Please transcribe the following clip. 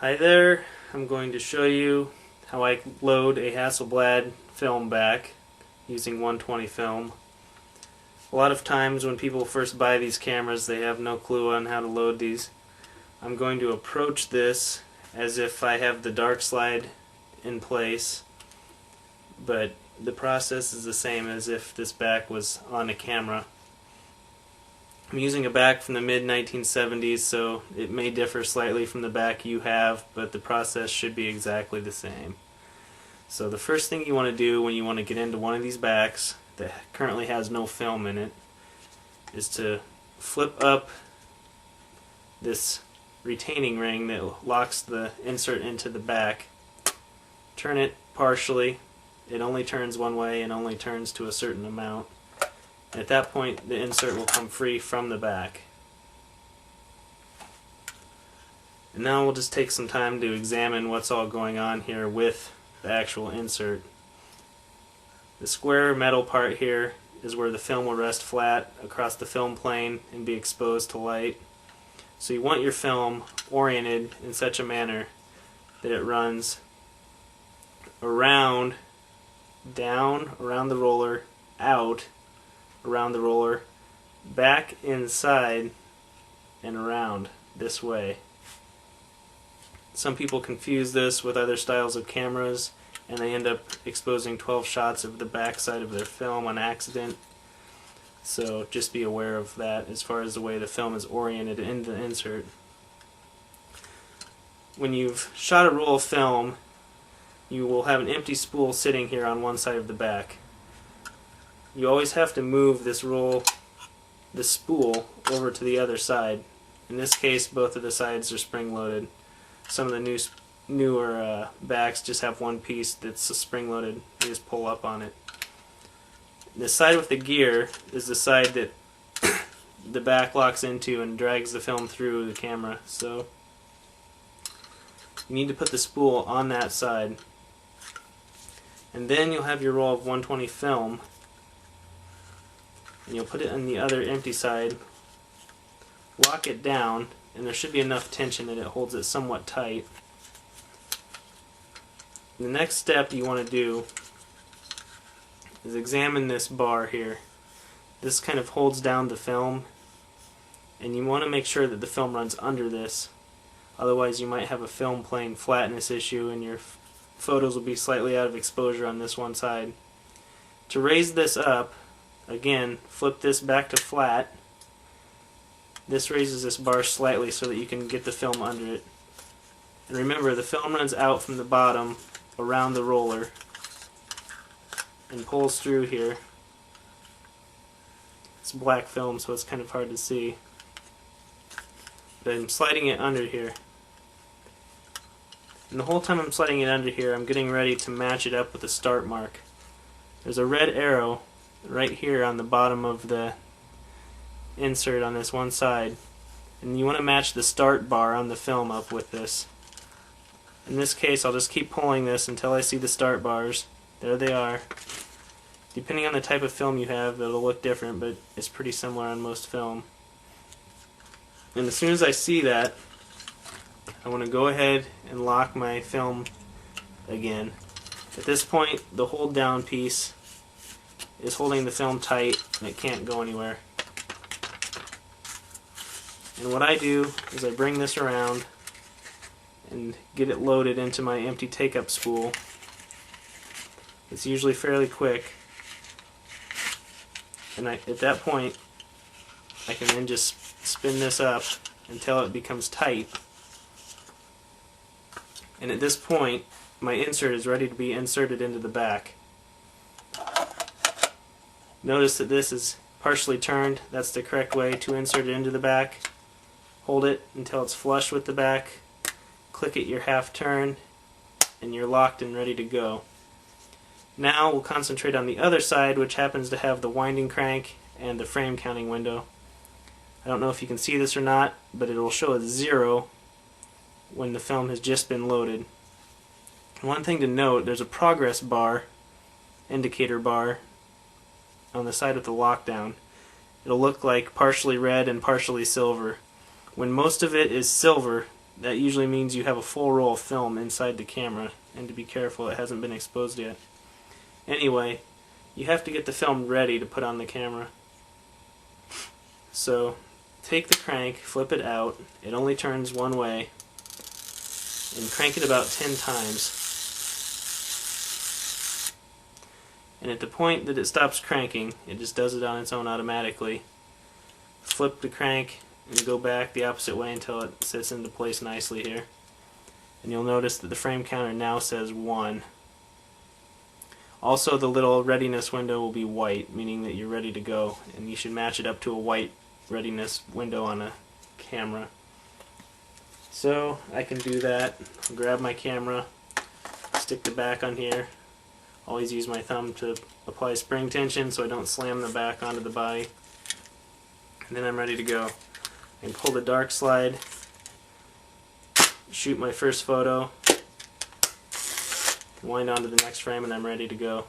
Hi there, I'm going to show you how I load a Hasselblad film back using 120 film. A lot of times when people first buy these cameras they have no clue on how to load these. I'm going to approach this as if I have the dark slide in place, but the process is the same as if this back was on a camera. I'm using a back from the mid-1970s, so it may differ slightly from the back you have, but the process should be exactly the same. So the first thing you want to do when you want to get into one of these backs that currently has no film in it is to flip up this retaining ring that locks the insert into the back. Turn it partially. It only turns one way and only turns to a certain amount. At that point, the insert will come free from the back. And now we'll just take some time to examine what's all going on here with the actual insert. The square metal part here is where the film will rest flat across the film plane and be exposed to light. So you want your film oriented in such a manner that it runs around, down, around the roller, out, around the roller, back inside, and around this way. Some people confuse this with other styles of cameras and they end up exposing 12 shots of the back side of their film on accident. So just be aware of that as far as the way the film is oriented in the insert. When you've shot a roll of film, you will have an empty spool sitting here on one side of the back. You always have to move this spool over to the other side. In this case, both of the sides are spring-loaded. Some of the newer backs just have one piece that's spring-loaded. You just pull up on it. The side with the gear is the side that the back locks into and drags the film through the camera. So you need to put the spool on that side. And then you'll have your roll of 120 film. And you'll put it on the other empty side, lock it down, and there should be enough tension that it holds it somewhat tight. The next step you want to do is examine this bar here. This kind of holds down the film, and you want to make sure that the film runs under this. Otherwise you might have a film plane flatness issue and your photos will be slightly out of exposure on this one side. To raise this up, again, flip this back to flat. This raises this bar slightly so that you can get the film under it. And remember, the film runs out from the bottom around the roller and pulls through here. It's black film, so it's kind of hard to see. But I'm sliding it under here. And the whole time I'm sliding it under here, I'm getting ready to match it up with the start mark. There's a red arrow right here on the bottom of the insert on this one side, and you want to match the start bar on the film up with this. In this case, I'll just keep pulling this until I see the start bars. There they are. Depending on the type of film you have, it'll look different, but it's pretty similar on most film. And as soon as I see that, I want to go ahead and lock my film again. At this point, the hold down piece is holding the film tight and it can't go anywhere. And what I do is I bring this around and get it loaded into my empty take-up spool. It's usually fairly quick, and at that point I can then just spin this up until it becomes tight. And at this point my insert is ready to be inserted into the back. Notice that this is partially turned. That's the correct way to insert it into the back. Hold it until it's flush with the back. Click it your half turn and you're locked and ready to go. Now we'll concentrate on the other side, which happens to have the winding crank and the frame counting window. I don't know if you can see this or not, but it will show a 0 when the film has just been loaded. And one thing to note, there's a progress bar, indicator bar, on the side of the lockdown. It'll look like partially red and partially silver. When most of it is silver, that usually means you have a full roll of film inside the camera, and to be careful, it hasn't been exposed yet. Anyway, you have to get the film ready to put on the camera. So take the crank, flip it out, it only turns one way, and crank it about 10 times. And at the point that it stops cranking, it just does it on its own automatically. Flip the crank and go back the opposite way until it sits into place nicely here. And you'll notice that the frame counter now says 1. Also, the little readiness window will be white, meaning that you're ready to go, and you should match it up to a white readiness window on a camera. So I can do that. I'll grab my camera, stick the back on here. Always use my thumb to apply spring tension so I don't slam the back onto the body. And then I'm ready to go. I can pull the dark slide, shoot my first photo, wind onto the next frame, and I'm ready to go.